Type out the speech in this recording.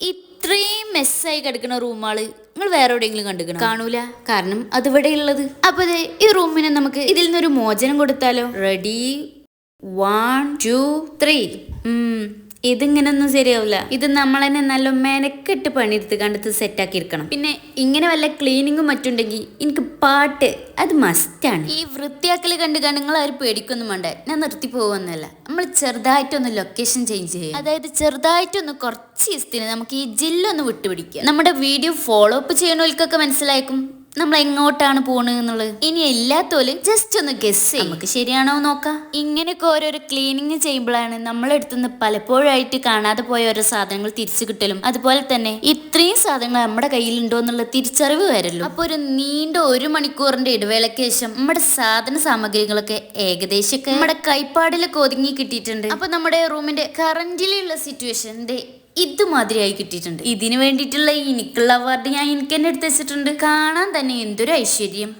ഇത്രയും മെസ്സായി കിടക്കുന്ന റൂമാള് നിങ്ങൾ വേറെ എവിടെയെങ്കിലും കണ്ടുക്കണം? കാണൂല, കാരണം അതിവിടെ ഉള്ളത്. അപ്പൊ ഈ റൂമിന് നമുക്ക് ഇതിൽ നിന്നൊരു മോചനം കൊടുത്താലോ? റെഡി, 1 2 3. ഇതിങ്ങനൊന്നും ശരിയാവില്ല. ഇത് നമ്മൾ തന്നെ നല്ല മെനക്കെട്ട് പണിയെടുത്ത് കണ്ടെത്ത് സെറ്റാക്കി ഇരിക്കണം. പിന്നെ ഇങ്ങനെ വല്ല ക്ലീനിങ്ങും മറ്റുണ്ടെങ്കിൽ എനിക്ക് പാട്ട് അത് മസ്റ്റാണ്. ഈ വൃത്തിയാക്കൽ കണ്ട് നിങ്ങൾ ആരും പേടിക്കൊന്നും വേണ്ട. ഞാൻ നിർത്തി പോകുന്നല്ല, നമ്മൾ ചെറുതായിട്ടൊന്ന് ലൊക്കേഷൻ ചേഞ്ച് ചെയ്യും. അതായത് ചെറുതായിട്ടൊന്ന് കുറച്ച് ദിവസത്തിന് നമുക്ക് ഈ ജില്ലൊന്ന് വിട്ടുപിടിക്കുക. നമ്മുടെ വീഡിയോ ഫോളോ അപ്പ് ചെയ്യണവർക്കൊക്കെ മനസ്സിലാക്കും നമ്മൾ എങ്ങോട്ടാണ് പോണെന്നുള്ളത്. ഇനി എല്ലാത്തോലും ജസ്റ്റ് ഒന്ന് ഗസ് ചെയ്യും, നമുക്ക് ശരിയാണോ നോക്കാം. ഇങ്ങനെയൊക്കെ ഓരോരോ ക്ലീനിങ് ചെയ്യുമ്പോഴാണ് നമ്മളെടുത്തുനിന്ന് പലപ്പോഴായിട്ട് കാണാതെ പോയ ഓരോ സാധനങ്ങൾ തിരിച്ചു കിട്ടലും, അതുപോലെ തന്നെ ഇത്രയും സാധനങ്ങൾ നമ്മുടെ കയ്യിലുണ്ടോ എന്നുള്ള തിരിച്ചറിവ് വരല്ലോ. അപ്പൊ ഒരു നീണ്ട 1 മണിക്കൂറിന്റെ ഇടവേളയ്ക്ക് ശേഷം നമ്മുടെ സാധന സാമഗ്രികളൊക്കെ ഏകദേശം നമ്മുടെ കൈപ്പാടിലൊക്കെ ഒതുങ്ങി കിട്ടിയിട്ടുണ്ട്. അപ്പൊ നമ്മുടെ റൂമിന്റെ കറന്റിലുള്ള സിറ്റുവേഷന്റെ ഇതുമാതിരിയായി കിട്ടിയിട്ടുണ്ട്. ഇതിനു വേണ്ടിയിട്ടുള്ള എനിക്കുള്ള അവാർഡ് ഞാൻ എനിക്ക് തന്നെ എടുത്ത് വെച്ചിട്ടുണ്ട്. കാണാൻ തന്നെ എന്തൊരു ഐശ്വര്യം.